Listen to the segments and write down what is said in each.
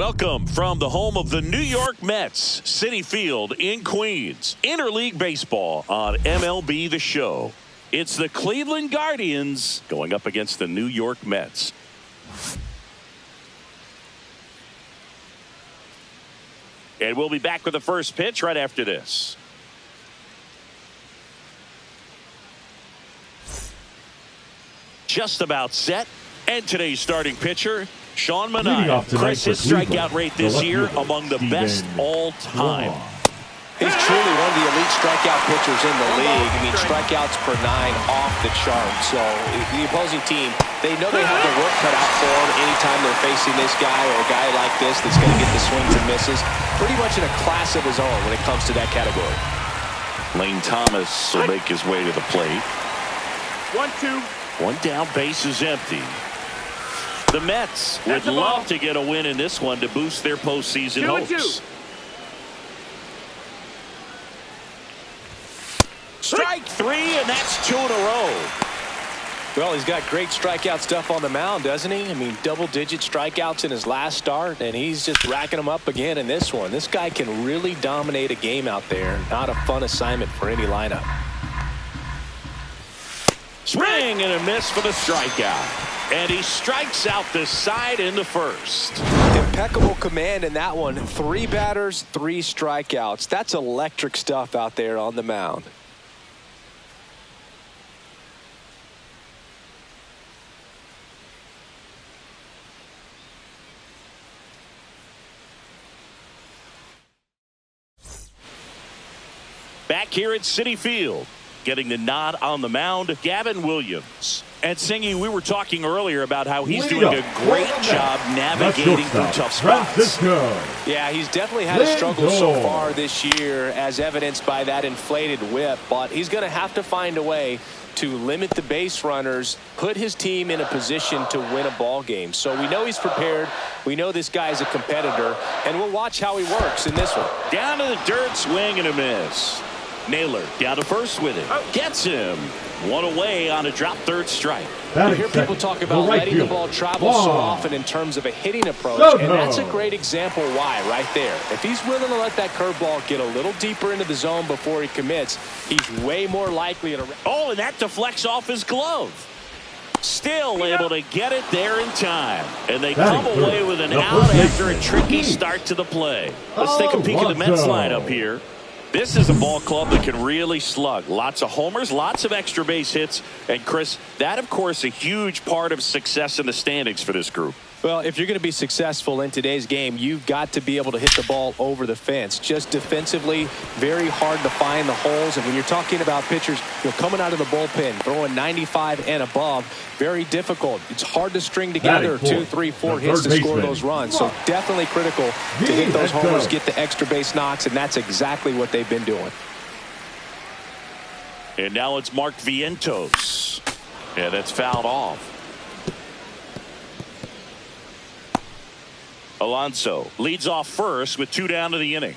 Welcome from the home of the New York Mets, Citi Field in Queens. Interleague baseball on MLB The Show. It's the Cleveland Guardians going up against the New York Mets. And we'll be back with the first pitch right after this. Just about set. And today's starting pitcher, Sean Manaea. Chris, his strikeout rate this year among the best all time. He's truly one of the elite strikeout pitchers in the league. I mean, strikeouts per 9 off the chart. So the opposing team, they know they have the work cut out for them anytime they're facing this guy or a guy like this that's going to get the swings and misses. Pretty much in a class of his own when it comes to that category. Lane Thomas will make his way to the plate. 1-2. One down, base is empty. The Mets would love to get a win in this one to boost their postseason hopes. Strike 3, and that's 2 in a row. Well, he's got great strikeout stuff on the mound, doesn't he? I mean, double-digit strikeouts in his last start, and he's just racking them up again in this one. This guy can really dominate a game out there. Not a fun assignment for any lineup. Swing and a miss for the strikeout. And he strikes out the side in the first. Impeccable command in that one. 3 batters, 3 strikeouts. That's electric stuff out there on the mound. Back here at Citi Field, getting the nod on the mound, Gavin Williams. And Singy, we were talking earlier about how he's doing a great job navigating through tough spots. Yeah, he's definitely had a struggle so far this year, as evidenced by that inflated whip. But he's going to have to find a way to limit the base runners, put his team in a position to win a ball game. So we know he's prepared. We know this guy's a competitor, and we'll watch how he works in this one. Down to the dirt, swing and a miss. Naylor down to first with it. Gets him. One away on a drop third strike. You hear people talk about letting the ball travel so often in terms of a hitting approach, and that's a great example why right there. If he's willing to let that curveball get a little deeper into the zone before he commits, he's way more likely to... Oh, and that deflects off his glove. Still able to get it there in time. And they come away with an out after a tricky start to the play. Let's take a peek at the Mets lineup here. This is a ball club that can really slug. Lots of homers, lots of extra base hits. And, Chris, that, of course, a huge part of success in the standings for this group. Well, if you're going to be successful in today's game, you've got to be able to hit the ball over the fence. Just defensively, very hard to find the holes. And when you're talking about pitchers, coming out of the bullpen, throwing 95 and above, very difficult. It's hard to string together 2, 3, 4 hits to score those runs. So definitely critical to hit those homers, get the extra base knocks, and that's exactly what they've been doing. And now it's Mark Vientos. Yeah, that's fouled off. Alonso leads off first with 2 down to the inning.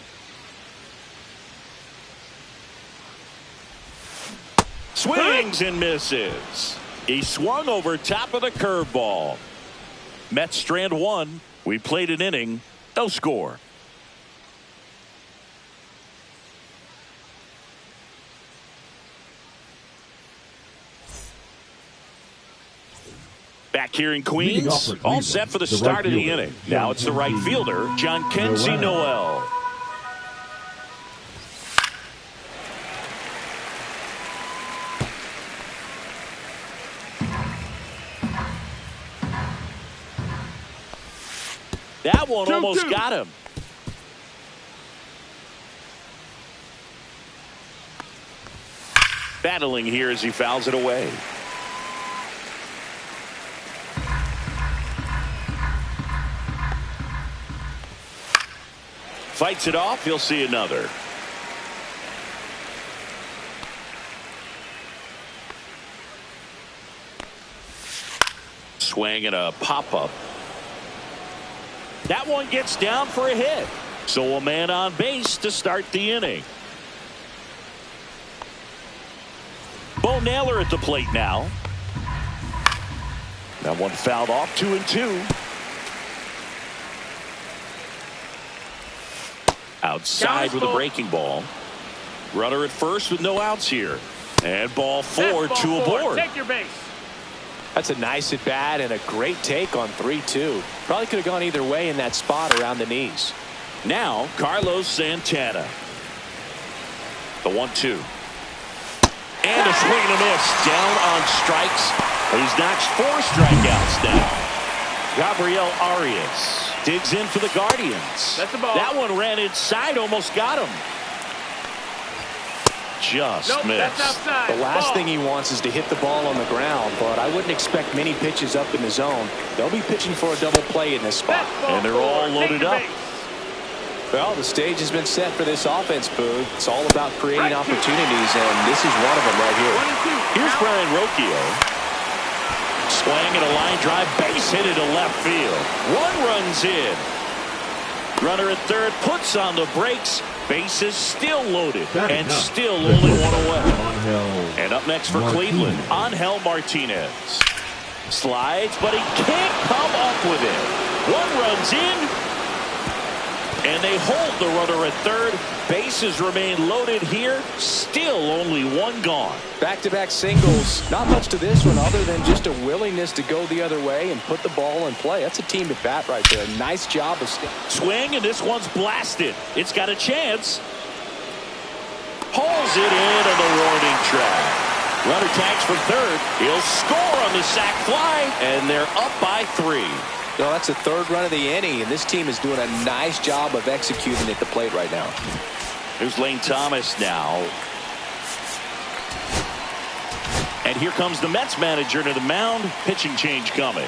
Swings and misses. He swung over top of the curveball. Mets strand 1. We played an inning. No score. Back here in Queens, all set for the start of the inning. Now it's the right fielder, John Kenzie Noel. That one almost got him. Battling here as he fouls it away. Fights it off. He'll see another. Swing and a pop-up. That one gets down for a hit. So a man on base to start the inning. Bo Naylor at the plate now. That one fouled off, 2-2. Outside with a breaking ball. Runner at first with no outs here. And ball 4, two aboard. Take your base. That's a nice at bat and a great take on 3-2. Probably could have gone either way in that spot around the knees. Now Carlos Santana. The 1-2. And a swing and a miss. Down on strikes. He's notched 4 strikeouts now. Gabriel Arias digs in for the Guardians. That's the ball. That one ran inside, almost got him. Just missed. That's outside. The last thing he wants is to hit the ball on the ground, but I wouldn't expect many pitches up in the zone. They'll be pitching for a double play in this spot. And they're all loaded up. Well, the stage has been set for this offense, Boo. It's all about creating opportunities, and this is one of them right here. Here's Brian Rocchio. Swing and a line drive, base hit into left field. 1 runs in. Runner at third puts on the brakes. Bases still loaded and still only 1 away. And up next for Cleveland, Angel Martinez. Slides, but he can't come up with it. 1 runs in. And they hold the runner at third. Bases remain loaded here. Still only 1 gone. Back-to-back singles. Not much to this one other than just a willingness to go the other way and put the ball in play. That's a team at bat right there. Nice job of swing, and this one's blasted. It's got a chance. Hauls it in on the warning track. Runner tags from third. He'll score on the sac fly, and they're up by 3. No, that's the 3rd run of the inning, and this team is doing a nice job of executing at the plate right now. Here's Lane Thomas now. And here comes the Mets manager to the mound. Pitching change coming.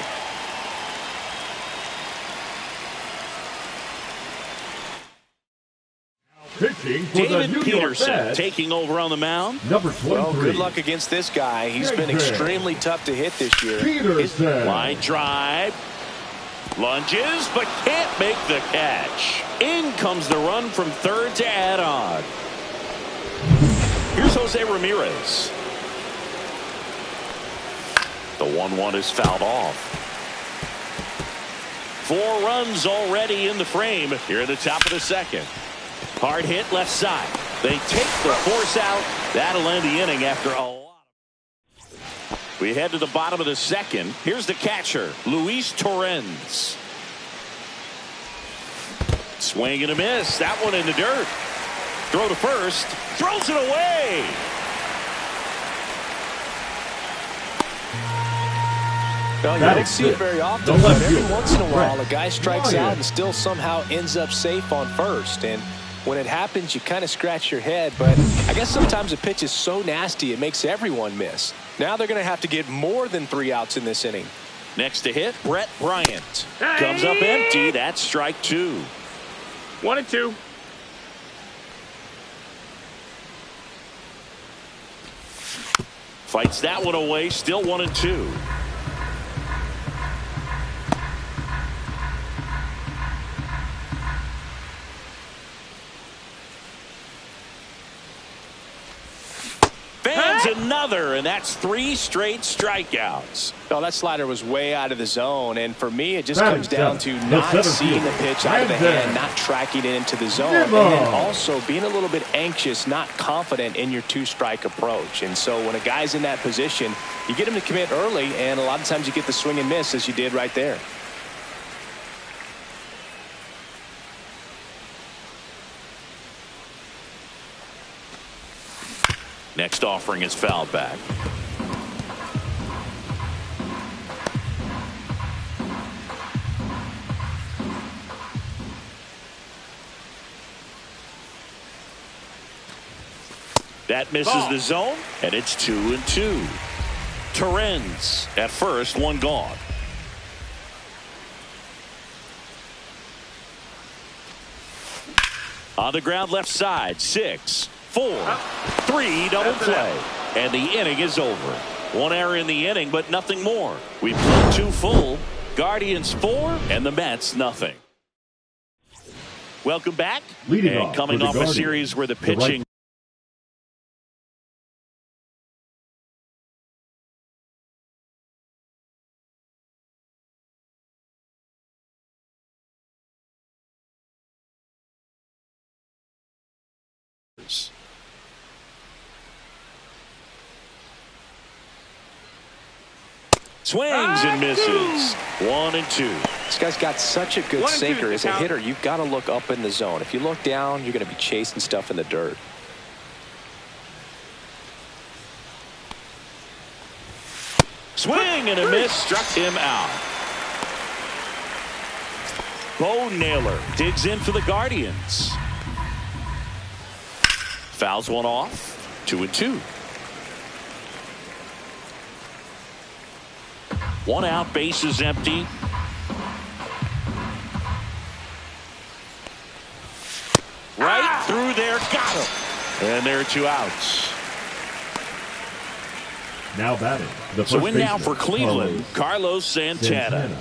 Pitching for David the New York Peterson Mets, taking over on the mound. Number 23. Well, good luck against this guy. He's been extremely tough to hit this year. Peterson. Line drive. Lunges, but can't make the catch. In comes the run from third to add on. Here's Jose Ramirez. The 1-1 is fouled off. 4 runs already in the frame here at the top of the second. Hard hit left side. They take the force out. That'll end the inning after a lot. We head to the bottom of the second. Here's the catcher, Luis Torrens. Swing and a miss. That one in the dirt. Throw to first. Throws it away. Well, you don't see it very often, but every once in a while a guy strikes out and still somehow ends up safe on first. And when it happens, you kind of scratch your head, but I guess sometimes a pitch is so nasty it makes everyone miss. Now they're going to have to get more than 3 outs in this inning. Next to hit, Brett Bryant. Comes up empty. That's strike 2. 1-2. Fights that one away. Still 1-2. Another, and that's 3 straight strikeouts. Well, that slider was way out of the zone, and for me, it just comes down to not seeing the pitch out of the hand, not tracking it into the zone, and then also being a little bit anxious, not confident in your 2-strike approach. And so when a guy's in that position, you get him to commit early, and a lot of times you get the swing and miss, as you did right there. Next offering is fouled back. That misses the zone, and it's 2-2. Torrens at first, 1 gone. On the ground left side, 6, 4, 3 double play. And the inning is over. 1 error in the inning, but nothing more. We played 2 full. Guardians 4 and the Mets nothing. Welcome back. And coming off a series where the pitching Swings and misses. 1-2. This guy's got such a good sinker. As a hitter, you've got to look up in the zone. If you look down, you're going to be chasing stuff in the dirt. Swing and a miss. Struck him out. Bo Naylor digs in for the Guardians. Fouls one off. 2-2. One out, base is empty. Right through there, got him. And there are 2 outs. Now batting. So in now for Cleveland, Carlos Santana.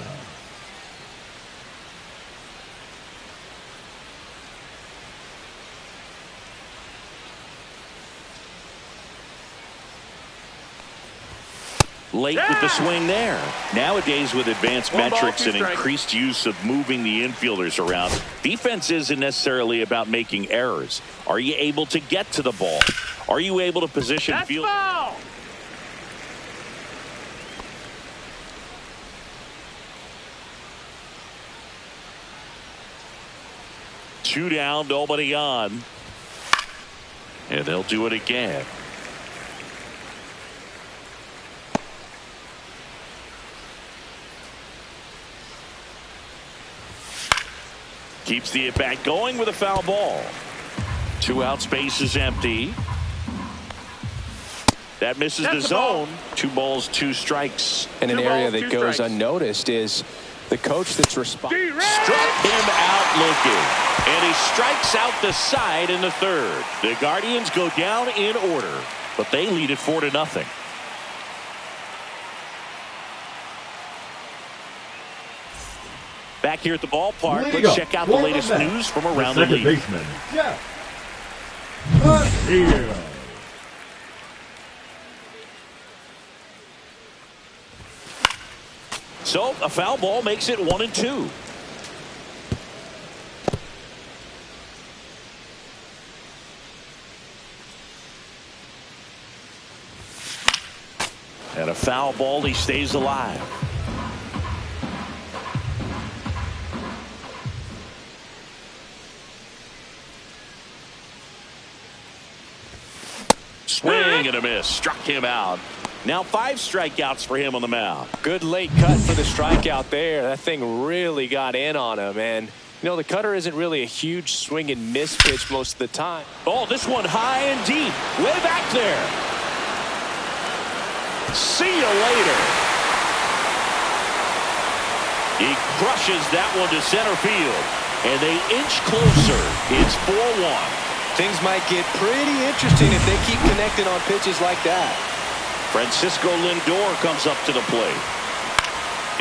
Late with the swing there. Nowadays, with advanced metrics and increased use of moving the infielders around, defense isn't necessarily about making errors. Are you able to get to the ball? Are you able to position field? Two down, nobody on. And they'll do it again. Keeps the at-bat going with a foul ball. 2 outs, base is empty. That misses the zone. 2 balls, 2 strikes. And an area that goes unnoticed is the coach that's responsible. Struck him out looking. And he strikes out the side in the 3rd. The Guardians go down in order, but they lead it 4-0. Back here at the ballpark, let's check out the latest news from around the league. Baseman, Jeff. Here. So a foul ball makes it 1-2. And a foul ball, he stays alive. Swing and a miss. Struck him out. Now 5 strikeouts for him on the mound. Good late cut for the strikeout there. That thing really got in on him. And, you know, the cutter isn't really a huge swing and miss pitch most of the time. Oh, this one high and deep. Way back there. See you later. He crushes that one to center field. And they inch closer. It's 4-1. Things might get pretty interesting if they keep connecting on pitches like that. Francisco Lindor comes up to the plate.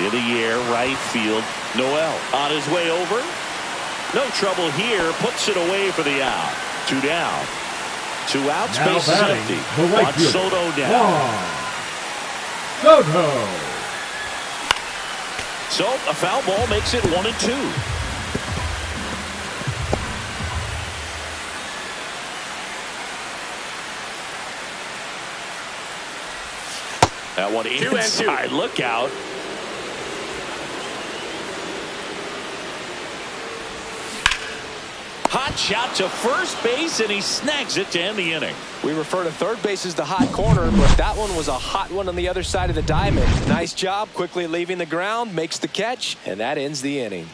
In the air, right field. Noel on his way over. No trouble here. Puts it away for the out. 2 down. 2 outs. Base is empty. On Soto down. Soto. So a foul ball makes it 1-2. That one inside. Look out. Hot shot to first base, and he snags it to end the inning. We refer to third base as the hot corner, but that one was a hot one on the other side of the diamond. Nice job, quickly leaving the ground, makes the catch, and that ends the inning.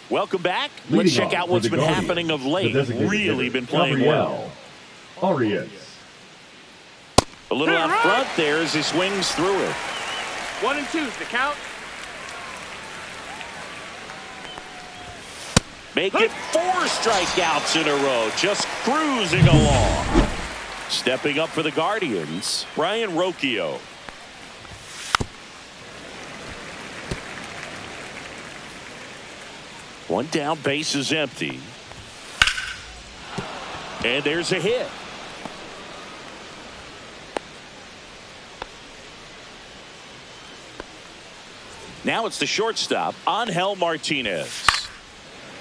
Welcome back. Let's check out what's been happening of late. Really been playing well. Arias. A little out front there as he swings through it. 1-2's the count. Make it 4 strikeouts in a row. Just cruising along. Stepping up for the Guardians, Brian Rocchio. One down, base is empty. And there's a hit. Now it's the shortstop, Angel Martinez.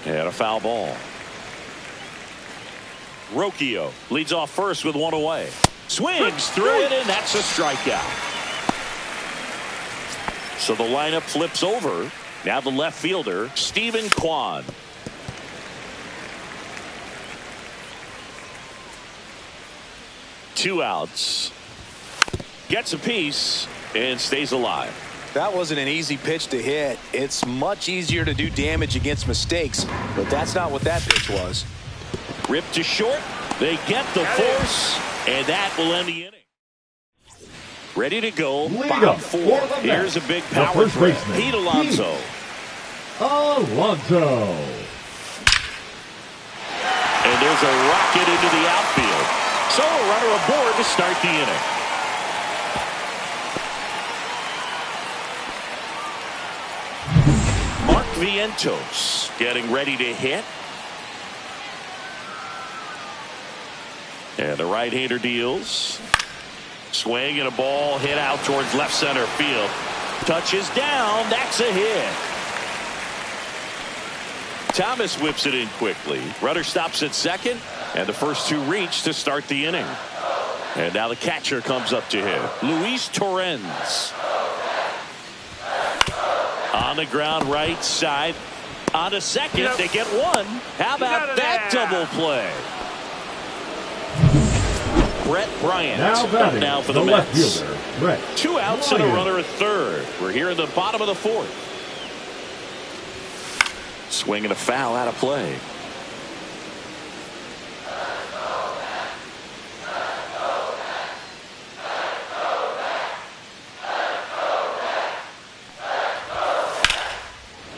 And a foul ball. Rocchio leads off first with one away. Swings through it, and that's a strikeout. So the lineup flips over. Now the left fielder, Stephen Kwan. Two outs. Gets a piece and stays alive. That wasn't an easy pitch to hit. It's much easier to do damage against mistakes, but that's not what that pitch was. Ripped to short. They get the force, and that will end the inning. Ready to go. Bottom four. Here's a big power threat. Pete Alonso. Alonso. And there's a rocket into the outfield. So a runner aboard to start the inning. Mark Vientos getting ready to hit. And the right-hander deals. Swing and a ball hit out towards left center field. Touches down. That's a hit. Thomas whips it in quickly. Runner stops at second, and the first two reach to start the inning. And now the catcher comes up to him. Luis Torrens. On the ground right side. On to second. They get one. How about that double play? Brett Bryant now for the left Mets. fielder, Brett Two outs and a runner at third. We're here in the bottom of the fourth. Swing and a foul out of play.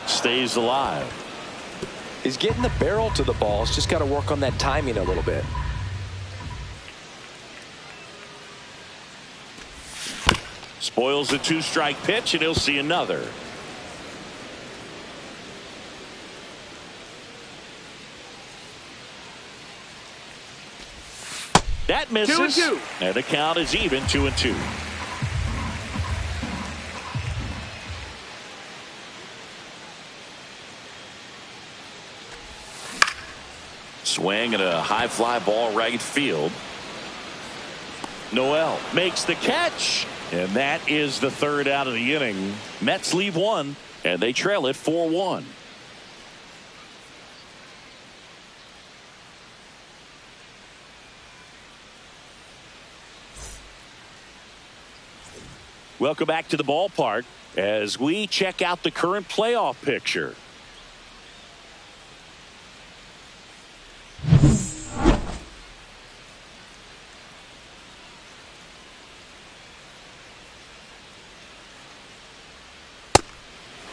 Stays alive. He's getting the barrel to the ball. He's just got to work on that timing a little bit. Spoils a two-strike pitch, and he'll see another. That misses. 2-2. And the count is even, 2-2. Swing and a high fly ball right field. Noel makes the catch. And that is the third out of the inning. Mets leave one, and they trail it 4-1. Welcome back to the ballpark as we check out the current playoff picture.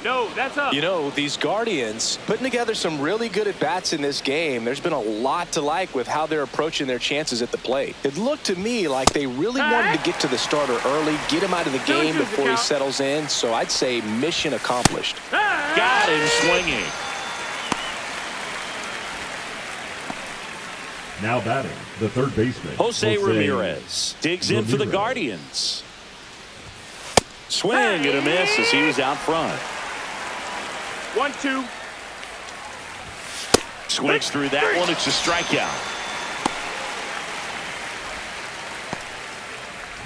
No, that's up. You know, these Guardians putting together some really good at-bats in this game. There's been a lot to like with how they're approaching their chances at the plate. It looked to me like they really wanted to get to the starter early, get him out of the game before he settles in. So I'd say mission accomplished. Got him swinging. Now batting, the third baseman, Jose Ramirez digs in for the Guardians. Swing and a miss as he was out front. 1-2. Swings through that one. It's a strikeout.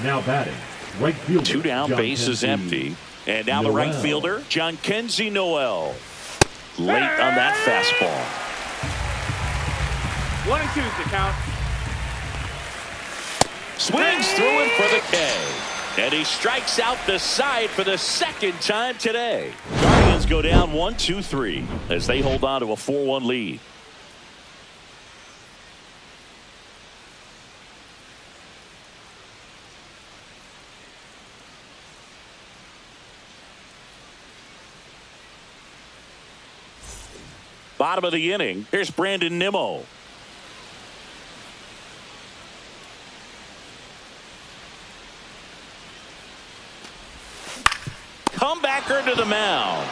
Now batting, right fielder. Two down, bases empty. And now the right fielder, Jhonkensy Noel. Late on that fastball. 1-2 is the count. Swings through it for the K. And he strikes out the side for the second time today. Guardians go down 1-2-3 as they hold on to a 4-1 lead. Bottom of the inning. Here's Brandon Nimmo. Comebacker to the mound.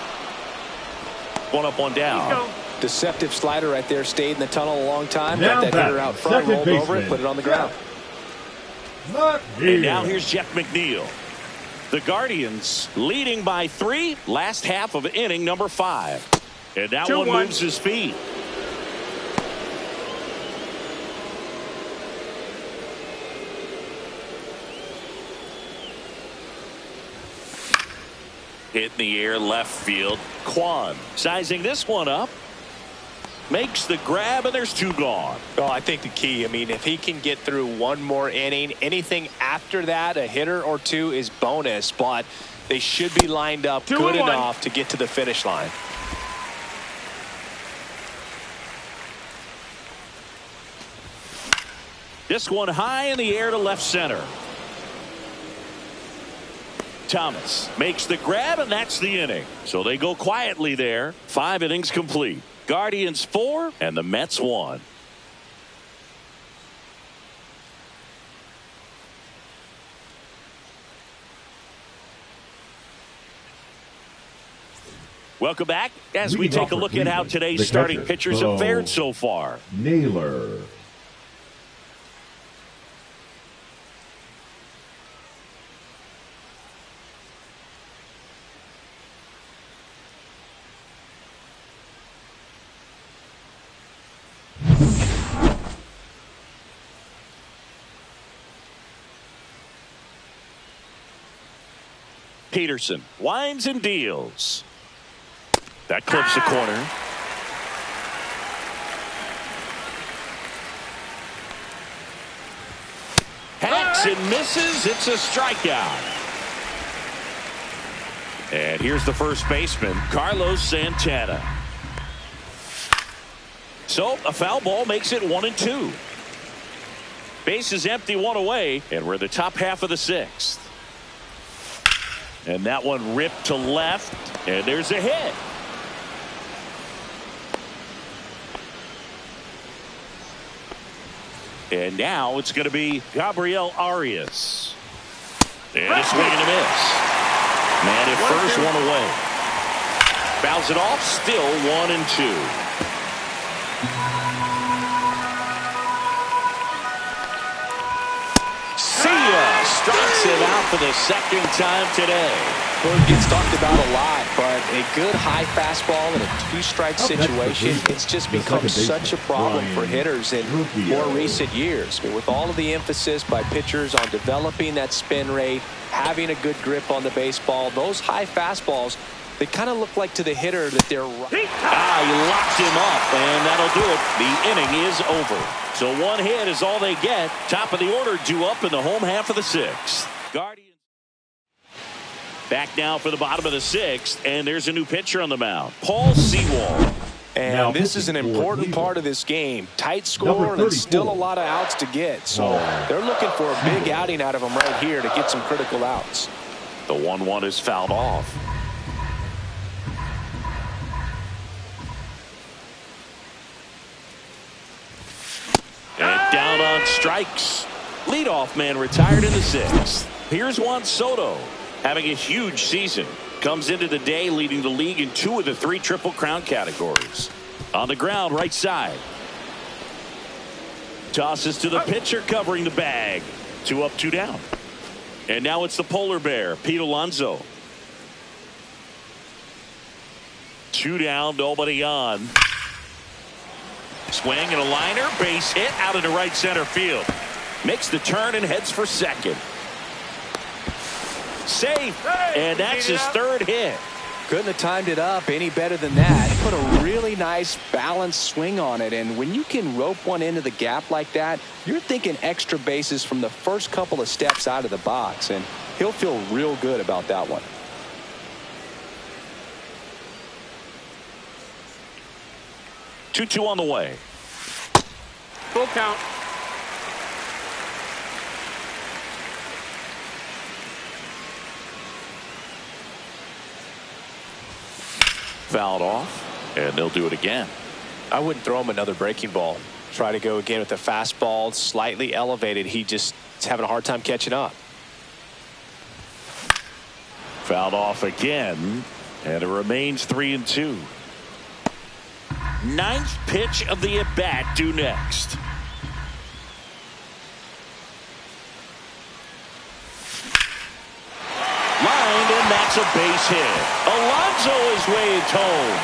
One up, one down. Deceptive slider right there. Stayed in the tunnel a long time. Now Got that hitter out front, rolled over it, put it on the ground. And now here's Jeff McNeil. The Guardians leading by 3. Last half of inning number 5. And that one moves his feet. hit in the air left field. Kwan sizing this one up. Makes the grab, and there's 2 gone. Well, I think the key, I mean, if he can get through one more inning, anything after that, a hitter or 2 is bonus, but they should be lined up good enough to get to the finish line. This one high in the air to left center. Thomas makes the grab, and that's the inning. So they go quietly there. 5 innings complete. Guardians 4 and the Mets 1. Welcome back as we take a look at how today's starting pitchers have fared so far. Naylor. Peterson winds and deals. That clips the corner. Hacks and misses. It's a strikeout. And here's the first baseman, Carlos Santana. So a foul ball makes it 1-2. Base is empty, 1 away, and we're in the top half of the 6th. And that one ripped to left, and there's a hit. And now it's going to be Gabriel Arias. And a swing and a miss. Man at first, 1 away. Fouls it off, still 1-2. Strikes him out for the 2nd time today. Well, it gets talked about a lot, but a good high fastball in a 2-strike situation, it's just become such a problem for hitters in more recent years. I mean, with all of the emphasis by pitchers on developing that spin rate, having a good grip on the baseball, those high fastballs, they kind of look like to the hitter that they're he locked him up, and that'll do it. The inning is over. So 1 hit is all they get. Top of the order due up in the home half of the 6th. Guardians back now for the bottom of the 6th, and there's a new pitcher on the mound, Paul Sewald. And now, this is an important part of this game. Tight score, and still a lot of outs to get. So they're looking for a big outing out of him right here to get some critical outs. The 1-1 is fouled off. And down on strikes. Leadoff man retired in the 6th. Here's Juan Soto, having a huge season. Comes into the day leading the league in 2 of the 3 Triple Crown categories. On the ground, right side. Tosses to the pitcher covering the bag. 2 up, 2 down. And now it's the polar bear, Pete Alonso. 2 down, nobody on. Swing and a liner, base hit out into right center field. Makes the turn and heads for second. Safe, and that's his 3rd hit. Couldn't have timed it up any better than that. Put a really nice balanced swing on it, and when you can rope one into the gap like that, you're thinking extra bases from the first couple of steps out of the box, and he'll feel real good about that one. Two on the way. Full count. Fouled off, and they'll do it again. I wouldn't throw him another breaking ball. Try to go again with the fastball, slightly elevated. He just is having a hard time catching up. Fouled off again, and it remains 3-2. 9th pitch of the at-bat due next. Lined, and that's a base hit. Alonso is waved home.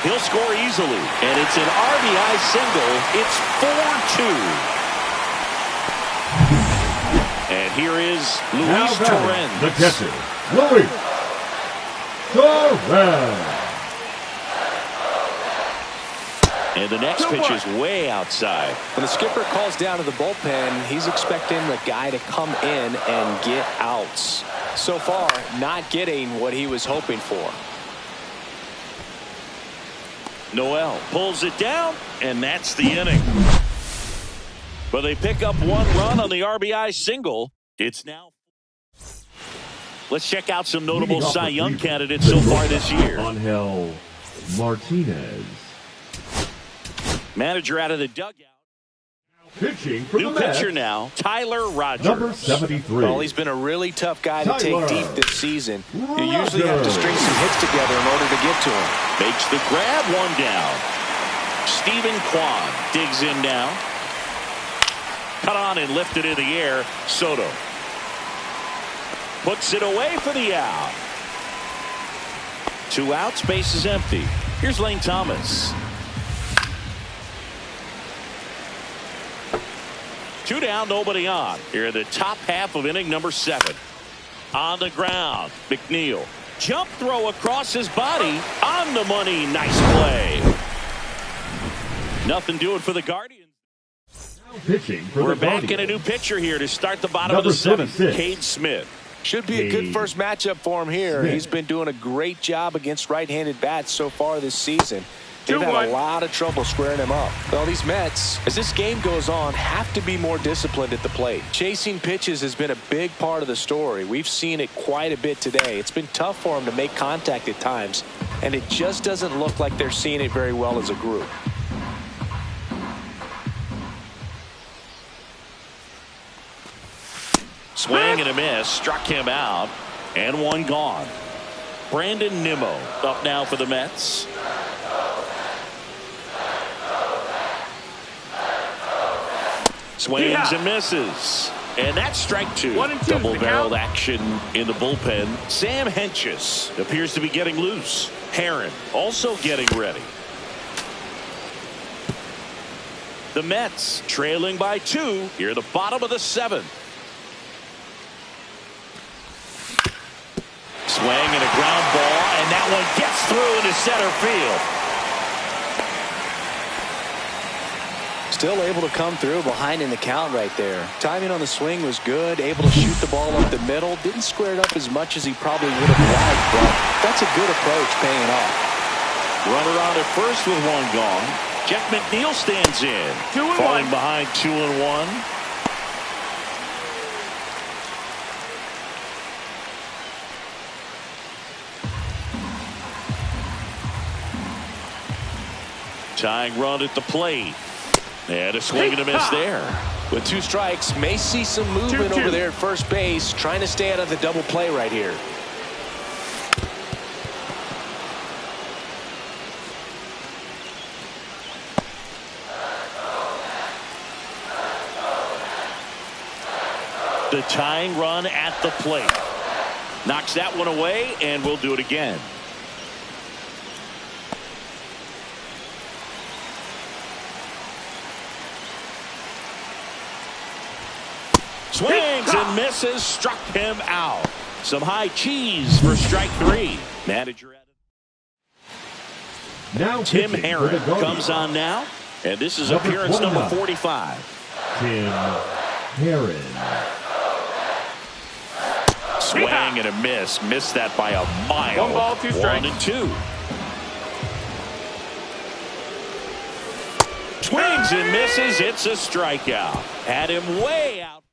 He'll score easily, and it's an RBI single. It's 4-2. And here is Luis Torrens. The catcher, Luis. Correct. And the next pitch is way outside. When the skipper calls down to the bullpen, he's expecting the guy to come in and get outs. So far, not getting what he was hoping for. Noel pulls it down, and that's the inning. But they pick up one run on the RBI single. It's now. Let's check out some notable Cy Young candidates so far this year. Angel Martinez. Manager out of the dugout. Pitching for New the Mets. pitcher now, Tyler Rogers. Number 73. Well, he's been a really tough guy to take deep this season. You usually have to Rogers. string some hits together in order to get to him. Makes the grab, one down. Stephen Kwan digs in now. Cut on and lifted in the air. Soto puts it away for the out. 2 outs, base is empty. Here's Lane Thomas. 2 down, nobody on. Here in the top half of inning number 7. On the ground, McNeil. Jump throw across his body. On the money, nice play. Nothing doing for the Guardians. Pitching for We're the back Guardians. in a new pitcher here to start the bottom Number of the 7th. 76. Cade Smith. Should be a good first matchup for him here. Smith. He's been doing a great job against right-handed bats so far this season. They've had a 2-1. lot of trouble squaring him up. Well, these Mets, as this game goes on, have to be more disciplined at the plate. Chasing pitches has been a big part of the story. We've seen it quite a bit today. It's been tough for them to make contact at times, and it just doesn't look like they're seeing it very well as a group. Swing and a miss. Struck him out. And one gone. Brandon Nimmo up now for the Mets. Swings and misses. And that's strike 2. 1 and 2 is the Double-barreled count. action in the bullpen. Sam Hentges appears to be getting loose. Herron also getting ready. The Mets trailing by 2 here at the bottom of the 7th. Swing and a ground ball, and that one gets through into center field. Still able to come through behind in the count right there. Timing on the swing was good. Able to shoot the ball up the middle. Didn't square it up as much as he probably would have liked, but that's a good approach paying off. Runner on at first with one gone. Jeff McNeil stands in. 2-1. Falling behind 2-1. Tying run at the plate. And a swing and a miss there. With 2 strikes, may see some movement 2-2. over there at first base, trying to stay out of the double play right here. The tying run at the plate. Knocks that one away, and we'll do it again. Swings and misses, struck him out. Some high cheese for strike 3. Manager at it. Now Tim pitching for Herron the Guardians. comes on now, and this is Number appearance number 29. 45. Tim Herron. Swing and a miss. Missed that by a mile. 1 ball, 2 strikes. 1 and 2. Swings and misses. It's a strikeout. Had him way out.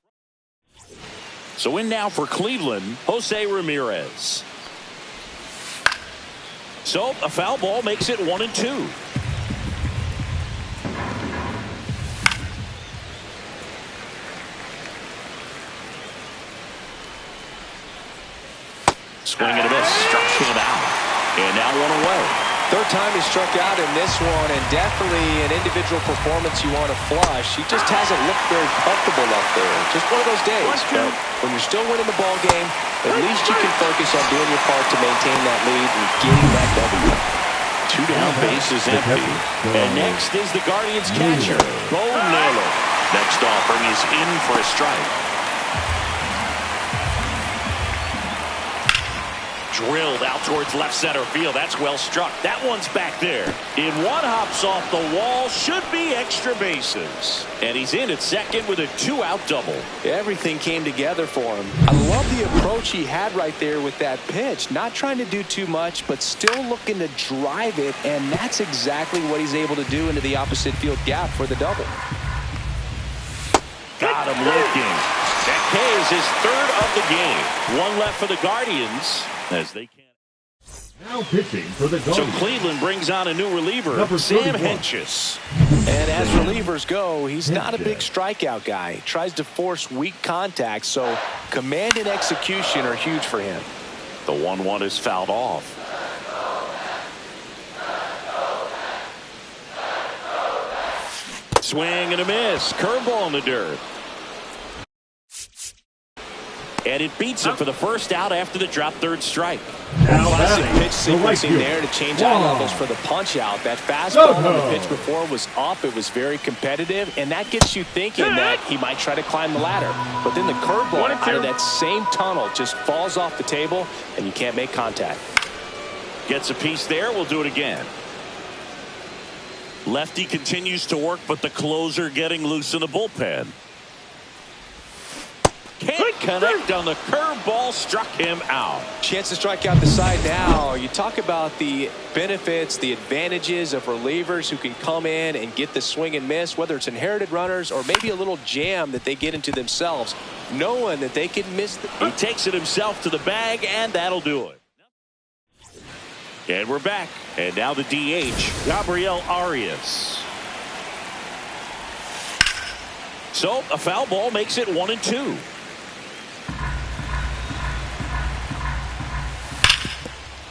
So in now for Cleveland, Jose Ramirez. So a foul ball makes it 1 and 2. Swing and a miss. Struck him out. And now 1 away. Third time he struck out in this one, and definitely an individual performance you want to flush. He just hasn't looked very comfortable up there. Just one of those days. 1-2. But when you're still winning the ball game, at least you can focus on doing your part to maintain that lead and getting that W. 2 down, base is empty. And next is the Guardians catcher, Bo Naylor. Next offering is in for a strike. drilled out towards left center field. That's well struck. That one's back there. In one, hops off the wall. Should be extra bases. And he's in at second with a 2-out double. Everything came together for him. I love the approach he had right there with that pitch. Not trying to do too much, but still looking to drive it. And that's exactly what he's able to do into the opposite field gap for the double. Got him looking. That K is his third of the game. One left for the Guardians as they can't. Now pitching for the Guardians. So Cleveland brings on a new reliever, Number Sam 31. Hentges. And as relievers go, he's not a big strikeout guy. He tries to force weak contact, so command and execution are huge for him. The 1-1 is fouled off. Swing and a miss. Curveball in the dirt. And it beats him for the first out after the drop third strike. Now Classic batting, pitch the right sequencing fielder. there to change eye levels for the punch out. That fastball on the Soto. pitch before was up. It was very competitive, and that gets you thinking that he might try to climb the ladder. But then the curveball out of that same tunnel just falls off the table, and you can't make contact. Gets a piece there. We'll do it again. Lefty continues to work, but the closer getting loose in the bullpen. Can't connect on the curveball, struck him out. Chance to strike out the side now. You talk about the benefits, the advantages of relievers who can come in and get the swing and miss, whether it's inherited runners or maybe a little jam that they get into themselves, knowing that they can miss. He takes it himself to the bag, and that'll do it. And we're back. And now the DH, Gabriel Arias. So a foul ball makes it 1-2.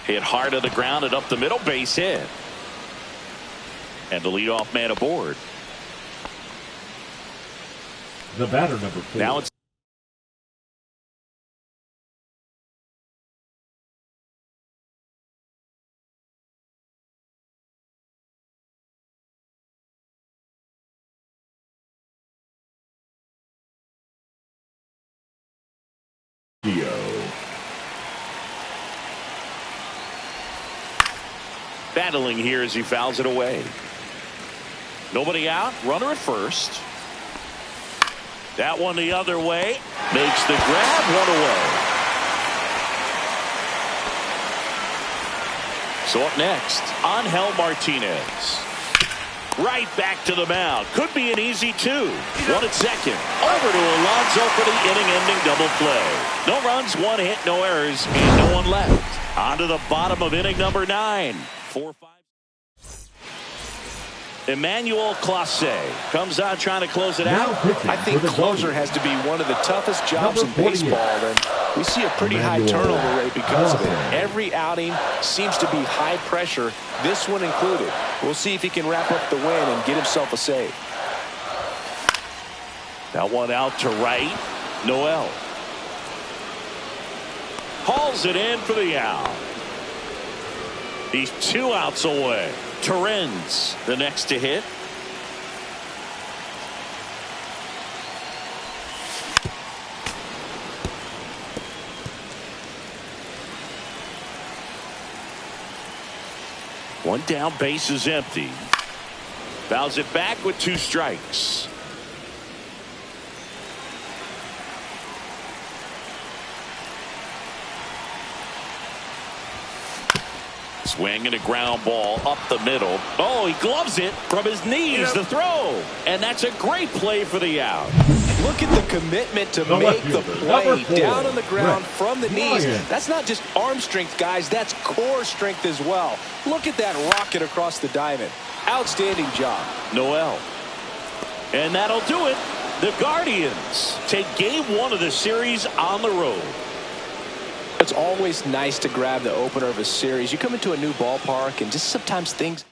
Hit hard to the ground and up the middle, base hit. And the leadoff man aboard. The batter, number 4. Now it's battling here as he fouls it away. Nobody out, runner at first. That one the other way, makes the grab, one away. So up next, Angel Martinez. Right back to the mound. Could be an easy 2. One at second. Over to Alonso for the inning-ending double play. No runs, 1 hit, no errors, and no one left. On to the bottom of inning number 9. 4-5. Emmanuel Clase comes out trying to close it out. I think closer has to be one of the toughest jobs in baseball, and we see a pretty high turnover rate because of it. Every outing seems to be high pressure, this one included. We'll see if he can wrap up the win and get himself a save. That one out to right. Noel hauls it in for the out. He's 2 outs away. Torrens the next to hit. One down, base is empty. Fouls it back with 2 strikes. Swing and a ground ball up the middle. Oh, he gloves it from his knees. The throw. And that's a great play for the out. Look at the commitment to make the play down on the ground from the knees. That's not just arm strength, guys. That's core strength as well. Look at that rocket across the diamond. Outstanding job. Noel. And that'll do it. The Guardians take game 1 of the series on the road. It's always nice to grab the opener of a series. You come into a new ballpark and just sometimes things